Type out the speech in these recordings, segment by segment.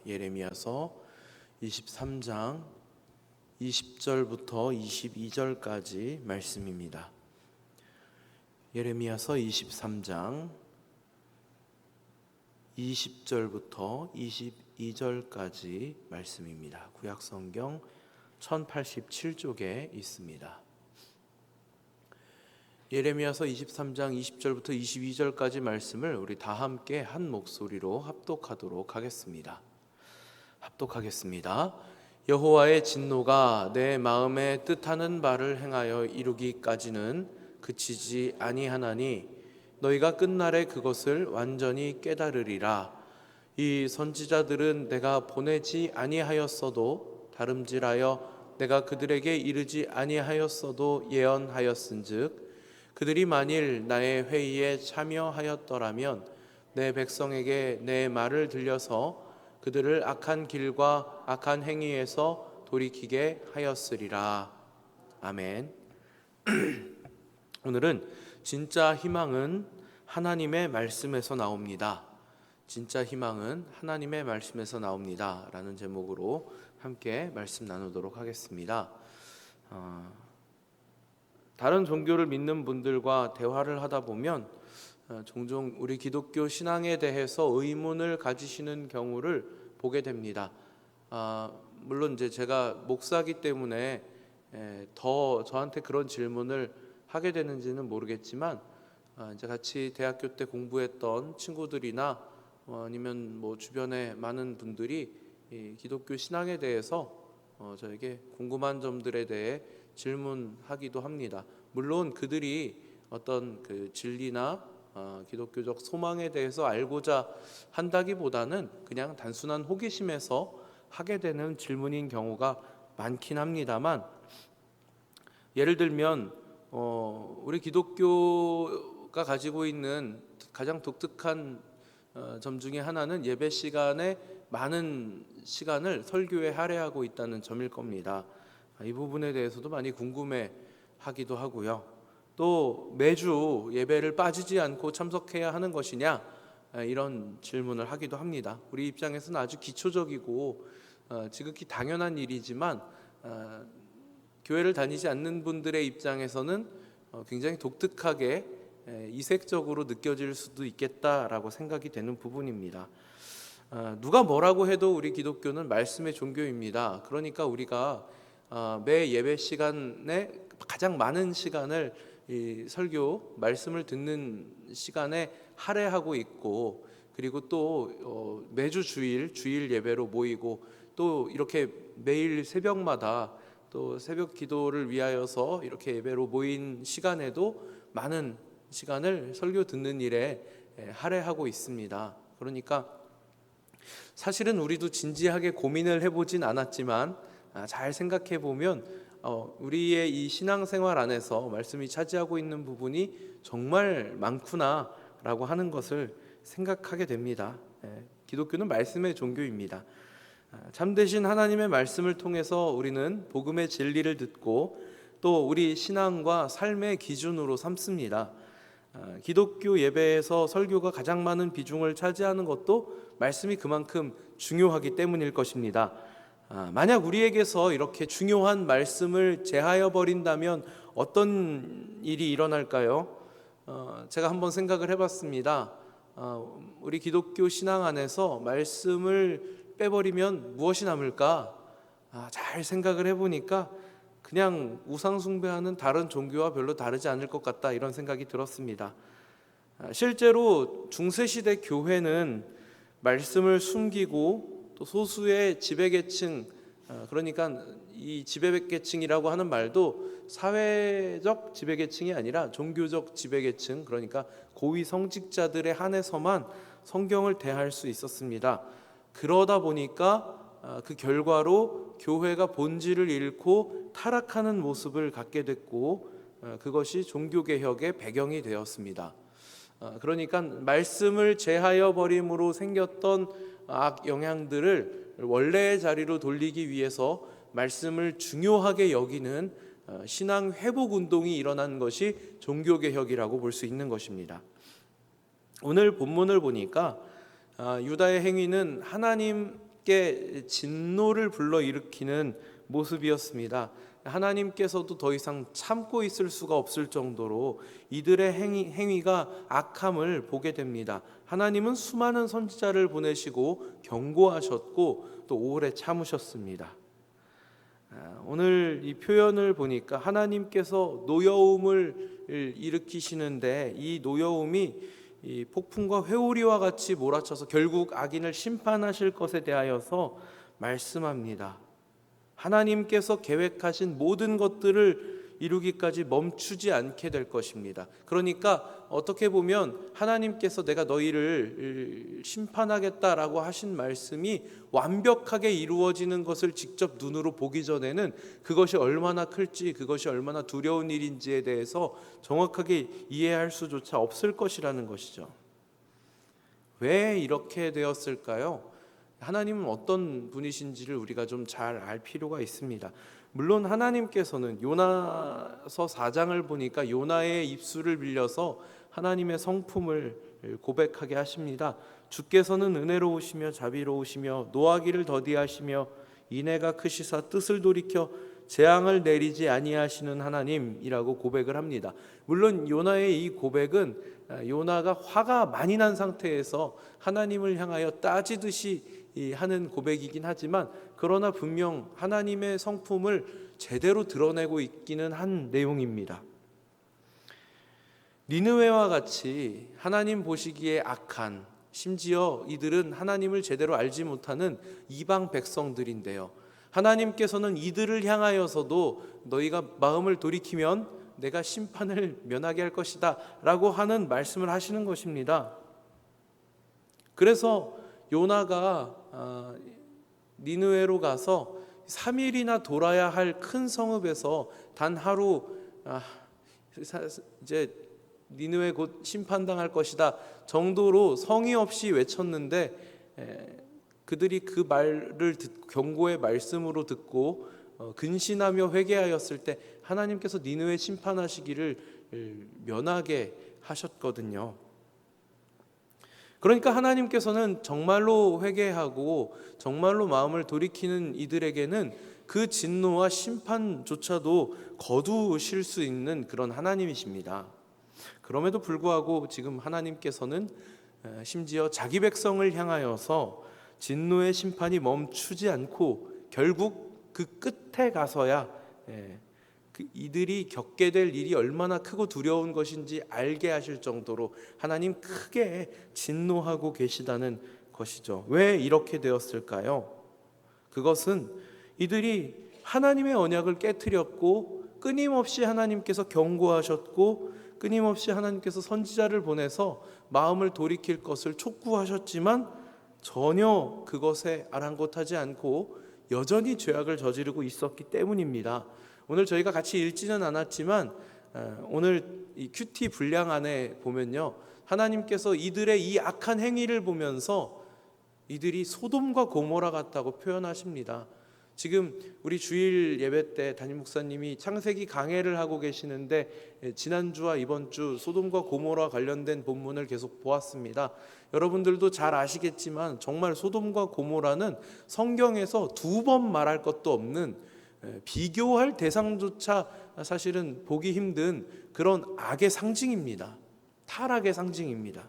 예레미야서 23장 20절부터 22절까지 말씀입니다. 예레미야서 23장 20절부터 22절까지 말씀입니다. 구약성경 1087쪽에 있습니다. 예레미야서 23장 20절부터 22절까지 말씀을 우리 다 함께 한 목소리로 합독하도록 하겠습니다. 합독하겠습니다. 여호와의 진노가 내 마음에 뜻하는 바를 행하여 이루기까지는 그치지 아니하나니 너희가 끝날에 그것을 완전히 깨달으리라. 이 선지자들은 내가 보내지 아니하였어도 다름질하여 내가 그들에게 이르지 아니하였어도 예언하였은즉 그들이 만일 나의 회의에 참여하였더라면 내 백성에게 내 말을 들려서 그들을 악한 길과 악한 행위에서 돌이키게 하였으리라. 아멘. 오늘은 진짜 희망은 하나님의 말씀에서 나옵니다. 진짜 희망은 하나님의 말씀에서 나옵니다 라는 제목으로 함께 말씀 나누도록 하겠습니다. 다른 종교를 믿는 분들과 대화를 하다 보면 종종 우리 기독교 신앙에 대해서 의문을 가지시는 경우를 보게 됩니다. 물론 이제 제가 목사이기 때문에 더 저한테 그런 질문을 하게 되는지는 모르겠지만 이제 같이 대학교 때 공부했던 친구들이나 아니면 뭐 주변에 많은 분들이 이 기독교 신앙에 대해서 저에게 궁금한 점들에 대해 질문하기도 합니다. 물론 그들이 어떤 그 진리나 기독교적 소망에 대해서 알고자 한다기보다는 그냥 단순한 호기심에서 하게 되는 질문인 경우가 많긴 합니다만, 예를 들면 우리 기독교가 가지고 있는 가장 독특한 점 중에 하나는 예배 시간에 많은 시간을 설교에 할애하고 있다는 점일 겁니다. 이 부분에 대해서도 많이 궁금해 하기도 하고요. 또 매주 예배를 빠지지 않고 참석해야 하는 것이냐, 이런 질문을 하기도 합니다. 우리 입장에서는 아주 기초적이고 지극히 당연한 일이지만 교회를 다니지 않는 분들의 입장에서는 굉장히 독특하게 이색적으로 느껴질 수도 있겠다라고 생각이 되는 부분입니다. 누가 뭐라고 해도 우리 기독교는 말씀의 종교입니다. 그러니까 우리가 매 예배 시간에 가장 많은 시간을 이 설교, 말씀을 듣는 시간에 할애하고 있고, 그리고 또 매주 주일 예배로 모이고, 또 이렇게 매일 새벽마다 또 새벽 기도를 위하여서 이렇게 예배로 모인 시간에도 많은 시간을 설교 듣는 일에 할애하고 있습니다. 그러니까 사실은 우리도 진지하게 고민을 해보진 않았지만 잘 생각해 보면 우리의 이 신앙생활 안에서 말씀이 차지하고 있는 부분이 정말 많구나라고 하는 것을 생각하게 됩니다. 기독교는 말씀의 종교입니다. 참되신 하나님의 말씀을 통해서 우리는 복음의 진리를 듣고 또 우리 신앙과 삶의 기준으로 삼습니다. 기독교 예배에서 설교가 가장 많은 비중을 차지하는 것도 말씀이 그만큼 중요하기 때문일 것입니다. 만약 우리에게서 이렇게 중요한 말씀을 제하여 버린다면 어떤 일이 일어날까요? 제가 한번 생각을 해봤습니다. 우리 기독교 신앙 안에서 말씀을 빼버리면 무엇이 남을까? 잘 생각을 해보니까 그냥 우상 숭배하는 다른 종교와 별로 다르지 않을 것 같다, 이런 생각이 들었습니다. 실제로 중세시대 교회는 말씀을 숨기고 또 소수의 지배계층, 그러니까 이 지배계층이라고 하는 말도 사회적 지배계층이 아니라 종교적 지배계층, 그러니까 고위 성직자들에 한해서만 성경을 대할 수 있었습니다. 그러다 보니까 그 결과로 교회가 본질을 잃고 타락하는 모습을 갖게 됐고, 그것이 종교개혁의 배경이 되었습니다. 그러니까 말씀을 제하여 버림으로 생겼던 악 영향들을 원래의 자리로 돌리기 위해서 말씀을 중요하게 여기는 신앙 회복 운동이 일어난 것이 종교개혁이라고 볼 수 있는 것입니다. 오늘 본문을 보니까 유다의 행위는 하나님 함께 진노를 불러일으키는 모습이었습니다. 하나님께서도 더 이상 참고 있을 수가 없을 정도로 이들의 행위가 악함을 보게 됩니다. 하나님은 수많은 선지자를 보내시고 경고하셨고 또 오래 참으셨습니다. 오늘 이 표현을 보니까 하나님께서 노여움을 일으키시는데 이 노여움이 이 폭풍과 회오리와 같이 몰아쳐서 결국 악인을 심판하실 것에 대하여서 말씀합니다. 하나님께서 계획하신 모든 것들을 이루기까지 멈추지 않게 될 것입니다. 그러니까 어떻게 보면 하나님께서 내가 너희를 심판하겠다라고 하신 말씀이 완벽하게 이루어지는 것을 직접 눈으로 보기 전에는 그것이 얼마나 클지, 그것이 얼마나 두려운 일인지에 대해서 정확하게 이해할 수조차 없을 것이라는 것이죠. 왜 이렇게 되었을까요? 하나님은 어떤 분이신지를 우리가 좀 잘 알 필요가 있습니다. 물론 하나님께서는 요나서 4장을 보니까 요나의 입술을 빌려서 하나님의 성품을 고백하게 하십니다. 주께서는 은혜로우시며 자비로우시며 노하기를 더디하시며 인애가 크시사 뜻을 돌이켜 재앙을 내리지 아니하시는 하나님이라고 고백을 합니다. 물론 요나의 이 고백은 요나가 화가 많이 난 상태에서 하나님을 향하여 따지듯이 하는 고백이긴 하지만 그러나 분명 하나님의 성품을 제대로 드러내고 있기는 한 내용입니다. 니느웨와 같이 하나님 보시기에 악한, 심지어 이들은 하나님을 제대로 알지 못하는 이방 백성들인데요, 하나님께서는 이들을 향하여서도 너희가 마음을 돌이키면 내가 심판을 면하게 할 것이다 라고 하는 말씀을 하시는 것입니다. 그래서 요나가 니느웨로 가서 3일이나 돌아야 할 큰 성읍에서 단 하루 이제 니느웨 곧 심판당할 것이다 정도로 성의 없이 외쳤는데 그들이 그 말을 경고의 말씀으로 듣고 근신하며 회개하였을 때 하나님께서 니느웨 심판하시기를 면하게 하셨거든요. 그러니까 하나님께서는 정말로 회개하고 정말로 마음을 돌이키는 이들에게는 그 진노와 심판조차도 거두실 수 있는 그런 하나님이십니다. 그럼에도 불구하고 지금 하나님께서는 심지어 자기 백성을 향하여서 진노의 심판이 멈추지 않고 결국 그 끝에 가서야 이들이 겪게 될 일이 얼마나 크고 두려운 것인지 알게 하실 정도로 하나님 크게 진노하고 계시다는 것이죠. 왜 이렇게 되었을까요? 그것은 이들이 하나님의 언약을 깨트렸고 끊임없이 하나님께서 경고하셨고 끊임없이 하나님께서 선지자를 보내서 마음을 돌이킬 것을 촉구하셨지만 전혀 그것에 아랑곳하지 않고 여전히 죄악을 저지르고 있었기 때문입니다. 오늘 저희가 같이 읽지는 않았지만 오늘 이 큐티 분량 안에 보면요, 하나님께서 이들의 이 악한 행위를 보면서 이들이 소돔과 고모라 같다고 표현하십니다. 지금 우리 주일 예배 때 담임 목사님이 창세기 강해를 하고 계시는데 지난주와 이번 주 소돔과 고모라 관련된 본문을 계속 보았습니다. 여러분들도 잘 아시겠지만 정말 소돔과 고모라는 성경에서 두 번 말할 것도 없는, 비교할 대상조차 사실은 보기 힘든 그런 악의 상징입니다. 타락의 상징입니다.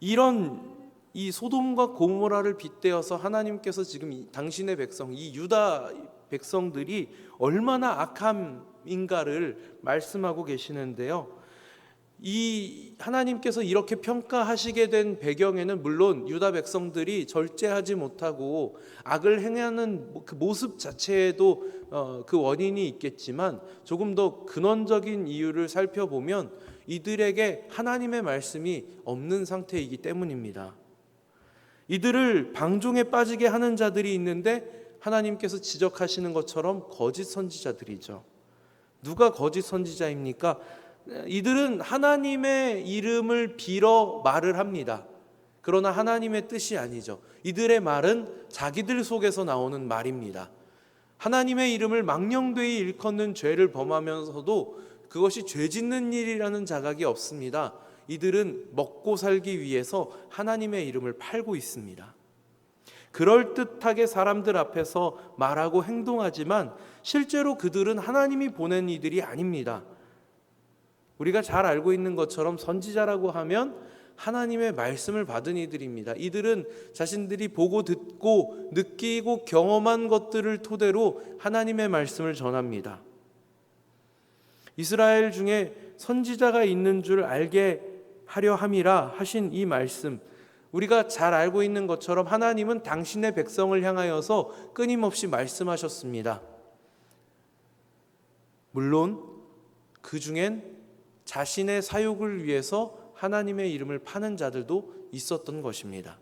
이런 이 소돔과 고모라를 빗대어서 하나님께서 지금 당신의 백성, 이 유다 백성들이 얼마나 악함인가를 말씀하고 계시는데요, 이 하나님께서 이렇게 평가하시게 된 배경에는 물론 유다 백성들이 절제하지 못하고 악을 행하는 그 모습 자체에도 그 원인이 있겠지만 조금 더 근원적인 이유를 살펴보면 이들에게 하나님의 말씀이 없는 상태이기 때문입니다. 이들을 방종에 빠지게 하는 자들이 있는데 하나님께서 지적하시는 것처럼 거짓 선지자들이죠. 누가 거짓 선지자입니까? 이들은 하나님의 이름을 빌어 말을 합니다. 그러나 하나님의 뜻이 아니죠. 이들의 말은 자기들 속에서 나오는 말입니다. 하나님의 이름을 망령되이 일컫는 죄를 범하면서도 그것이 죄 짓는 일이라는 자각이 없습니다. 이들은 먹고 살기 위해서 하나님의 이름을 팔고 있습니다. 그럴듯하게 사람들 앞에서 말하고 행동하지만 실제로 그들은 하나님이 보낸 이들이 아닙니다. 우리가 잘 알고 있는 것처럼 선지자라고 하면 하나님의 말씀을 받은 이들입니다. 이들은 자신들이 보고 듣고 느끼고 경험한 것들을 토대로 하나님의 말씀을 전합니다. 이스라엘 중에 선지자가 있는 줄 알게 하려 함이라 하신 이 말씀, 우리가 잘 알고 있는 것처럼 하나님은 당신의 백성을 향하여서 끊임없이 말씀하셨습니다. 물론 그 중엔 자신의 사욕을 위해서 하나님의 이름을 파는 자들도 있었던 것입니다.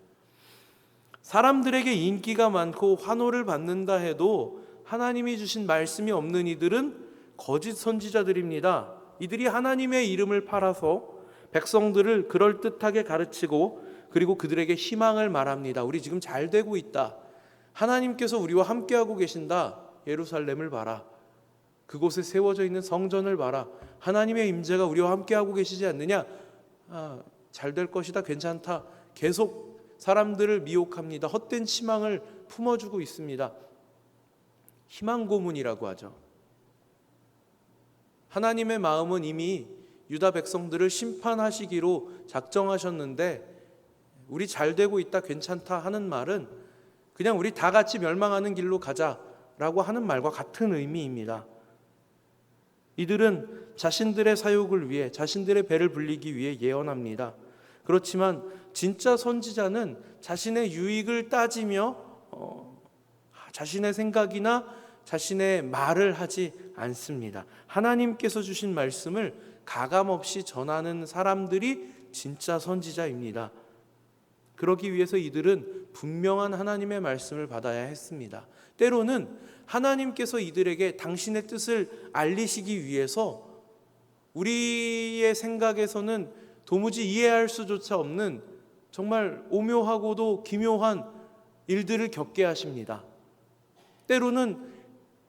사람들에게 인기가 많고 환호를 받는다 해도 하나님이 주신 말씀이 없는 이들은 거짓 선지자들입니다. 이들이 하나님의 이름을 팔아서 백성들을 그럴듯하게 가르치고 그리고 그들에게 희망을 말합니다. 우리 지금 잘 되고 있다. 하나님께서 우리와 함께하고 계신다. 예루살렘을 봐라. 그곳에 세워져 있는 성전을 봐라. 하나님의 임재가 우리와 함께하고 계시지 않느냐? 잘 될 것이다. 괜찮다. 계속 사람들을 미혹합니다. 헛된 희망을 품어주고 있습니다. 희망 고문이라고 하죠. 하나님의 마음은 이미 유다 백성들을 심판하시기로 작정하셨는데 우리 잘 되고 있다, 괜찮다 하는 말은 그냥 우리 다 같이 멸망하는 길로 가자라고 하는 말과 같은 의미입니다. 이들은 자신들의 사욕을 위해, 자신들의 배를 불리기 위해 예언합니다. 그렇지만 진짜 선지자는 자신의 유익을 따지며 자신의 생각이나 자신의 말을 하지 않습니다. 하나님께서 주신 말씀을 가감없이 전하는 사람들이 진짜 선지자입니다. 그러기 위해서 이들은 분명한 하나님의 말씀을 받아야 했습니다. 때로는 하나님께서 이들에게 당신의 뜻을 알리시기 위해서 우리의 생각에서는 도무지 이해할 수조차 없는 정말 오묘하고도 기묘한 일들을 겪게 하십니다. 때로는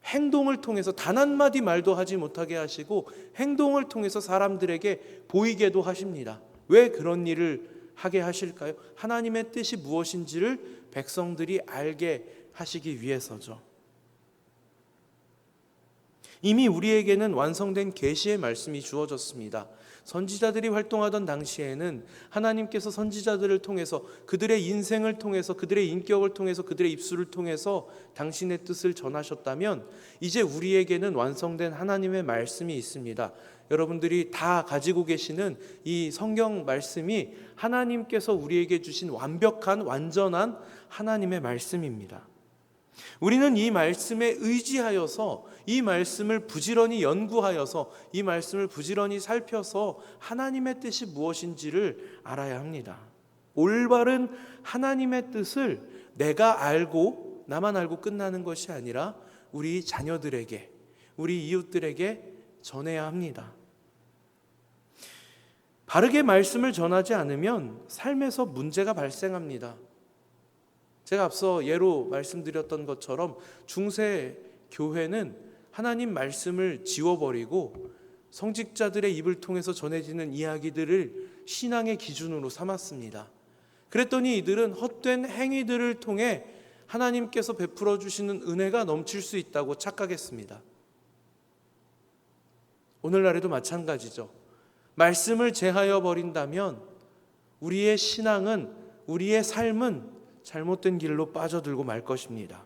행동을 통해서 단 한마디 말도 하지 못하게 하시고 행동을 통해서 사람들에게 보이게도 하십니다. 왜 그런 일을 하게 하실까요? 하나님의 뜻이 무엇인지를 백성들이 알게 하시기 위해서죠. 이미 우리에게는 완성된 계시의 말씀이 주어졌습니다. 선지자들이 활동하던 당시에는 하나님께서 선지자들을 통해서 그들의 인생을 통해서 그들의 인격을 통해서 그들의 입술을 통해서 당신의 뜻을 전하셨다면 이제 우리에게는 완성된 하나님의 말씀이 있습니다. 여러분들이 다 가지고 계시는 이 성경 말씀이 하나님께서 우리에게 주신 완벽한 완전한 하나님의 말씀입니다. 우리는 이 말씀에 의지하여서 이 말씀을 부지런히 연구하여서 이 말씀을 부지런히 살펴서 하나님의 뜻이 무엇인지를 알아야 합니다. 올바른 하나님의 뜻을 내가 알고 나만 알고 끝나는 것이 아니라 우리 자녀들에게, 우리 이웃들에게 전해야 합니다. 바르게 말씀을 전하지 않으면 삶에서 문제가 발생합니다. 제가 앞서 예로 말씀드렸던 것처럼 중세 교회는 하나님 말씀을 지워버리고 성직자들의 입을 통해서 전해지는 이야기들을 신앙의 기준으로 삼았습니다. 그랬더니 이들은 헛된 행위들을 통해 하나님께서 베풀어 주시는 은혜가 넘칠 수 있다고 착각했습니다. 오늘날에도 마찬가지죠. 말씀을 제하여 버린다면 우리의 신앙은, 우리의 삶은 잘못된 길로 빠져들고 말 것입니다.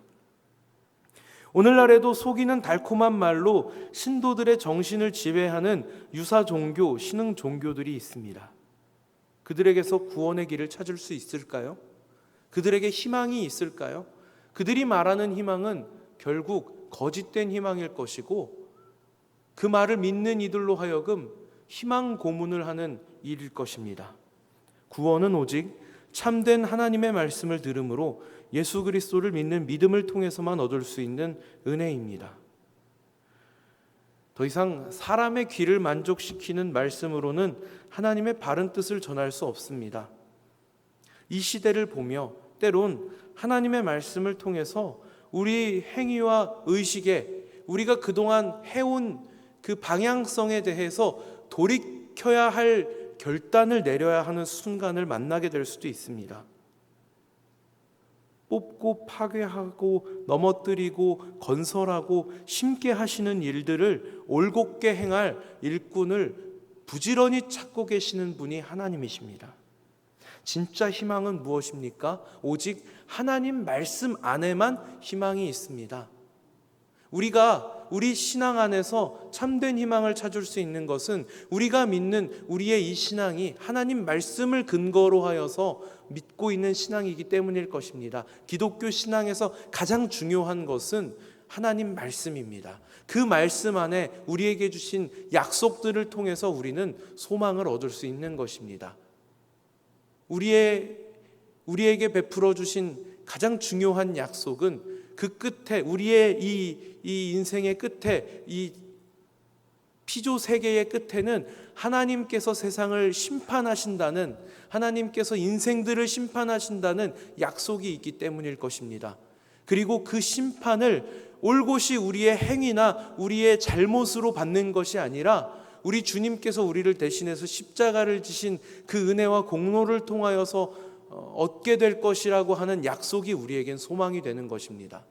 오늘날에도 속이는 달콤한 말로 신도들의 정신을 지배하는 유사 종교, 신흥 종교들이 있습니다. 그들에게서 구원의 길을 찾을 수 있을까요? 그들에게 희망이 있을까요? 그들이 말하는 희망은 결국 거짓된 희망일 것이고 그 말을 믿는 이들로 하여금 희망 고문을 하는 일일 것입니다. 구원은 오직 참된 하나님의 말씀을 들음으로 예수 그리스도를 믿는 믿음을 통해서만 얻을 수 있는 은혜입니다. 더 이상 사람의 귀를 만족시키는 말씀으로는 하나님의 바른 뜻을 전할 수 없습니다. 이 시대를 보며 때론 하나님의 말씀을 통해서 우리 행위와 의식에 우리가 그동안 해온 그 방향성에 대해서 돌이켜야 할 결단을 내려야 하는 순간을 만나게 될 수도 있습니다. 뽑고 파괴하고 넘어뜨리고 건설하고 심게 하시는 일들을 올곧게 행할 일꾼을 부지런히 찾고 계시는 분이 하나님이십니다. 진짜 희망은 무엇입니까? 오직 하나님 말씀 안에만 희망이 있습니다. 우리가 우리 신앙 안에서 참된 희망을 찾을 수 있는 것은 우리가 믿는 우리의 이 신앙이 하나님 말씀을 근거로 하여서 믿고 있는 신앙이기 때문일 것입니다. 기독교 신앙에서 가장 중요한 것은 하나님 말씀입니다. 그 말씀 안에 우리에게 주신 약속들을 통해서 우리는 소망을 얻을 수 있는 것입니다. 우리에게 베풀어 주신 가장 중요한 약속은 그 끝에, 우리의 이 인생의 끝에, 이 피조 세계의 끝에는 하나님께서 세상을 심판하신다는, 하나님께서 인생들을 심판하신다는 약속이 있기 때문일 것입니다. 그리고 그 심판을 올곧이 우리의 행위나 우리의 잘못으로 받는 것이 아니라 우리 주님께서 우리를 대신해서 십자가를 지신 그 은혜와 공로를 통하여서 얻게 될 것이라고 하는 약속이 우리에겐 소망이 되는 것입니다.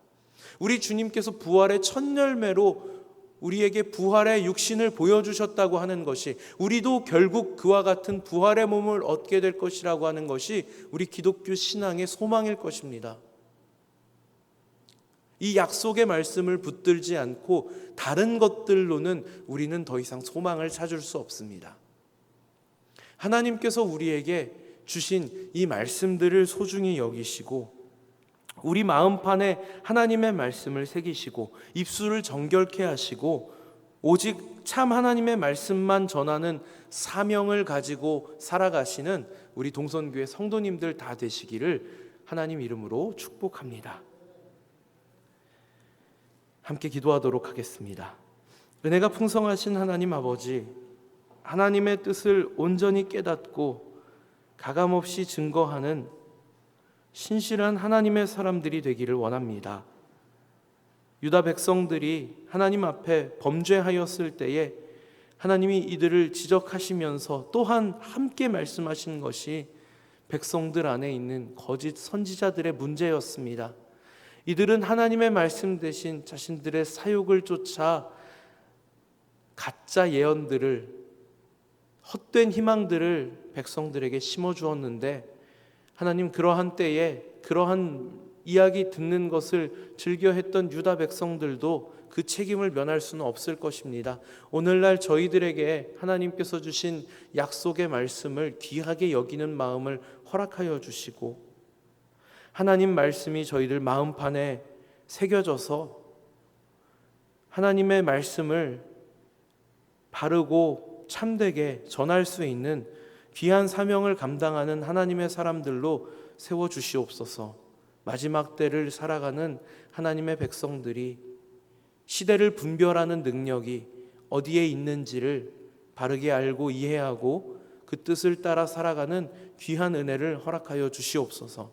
우리 주님께서 부활의 첫 열매로 우리에게 부활의 육신을 보여주셨다고 하는 것이, 우리도 결국 그와 같은 부활의 몸을 얻게 될 것이라고 하는 것이 우리 기독교 신앙의 소망일 것입니다. 이 약속의 말씀을 붙들지 않고 다른 것들로는 우리는 더 이상 소망을 찾을 수 없습니다. 하나님께서 우리에게 주신 이 말씀들을 소중히 여기시고 우리 마음판에 하나님의 말씀을 새기시고 입술을 정결케 하시고 오직 참 하나님의 말씀만 전하는 사명을 가지고 살아가시는 우리 동선교회 성도님들 다 되시기를 하나님 이름으로 축복합니다. 함께 기도하도록 하겠습니다. 은혜가 풍성하신 하나님 아버지, 하나님의 뜻을 온전히 깨닫고 가감없이 증거하는 신실한 하나님의 사람들이 되기를 원합니다. 유다 백성들이 하나님 앞에 범죄하였을 때에 하나님이 이들을 지적하시면서 또한 함께 말씀하신 것이 백성들 안에 있는 거짓 선지자들의 문제였습니다. 이들은 하나님의 말씀 대신 자신들의 사욕을 쫓아 가짜 예언들을, 헛된 희망들을 백성들에게 심어주었는데 하나님, 그러한 때에 그러한 이야기 듣는 것을 즐겨했던 유다 백성들도 그 책임을 면할 수는 없을 것입니다. 오늘날 저희들에게 하나님께서 주신 약속의 말씀을 귀하게 여기는 마음을 허락하여 주시고 하나님 말씀이 저희들 마음판에 새겨져서 하나님의 말씀을 바르고 참되게 전할 수 있는 귀한 사명을 감당하는 하나님의 사람들로 세워주시옵소서. 마지막 때를 살아가는 하나님의 백성들이 시대를 분별하는 능력이 어디에 있는지를 바르게 알고 이해하고 그 뜻을 따라 살아가는 귀한 은혜를 허락하여 주시옵소서.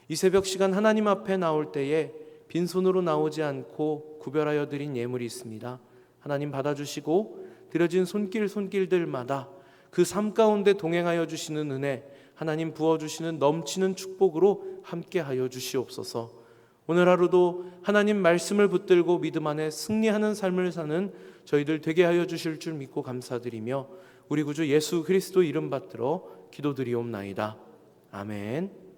이 새벽 시간 하나님 앞에 나올 때에 빈손으로 나오지 않고 구별하여 드린 예물이 있습니다. 하나님 받아주시고 드려진 손길들마다 그 삶 가운데 동행하여 주시는 은혜, 하나님 부어주시는 넘치는 축복으로 함께하여 주시옵소서. 오늘 하루도 하나님 말씀을 붙들고 믿음 안에 승리하는 삶을 사는 저희들 되게 하여 주실 줄 믿고 감사드리며 우리 구주 예수 그리스도 이름 받들어 기도드리옵나이다. 아멘.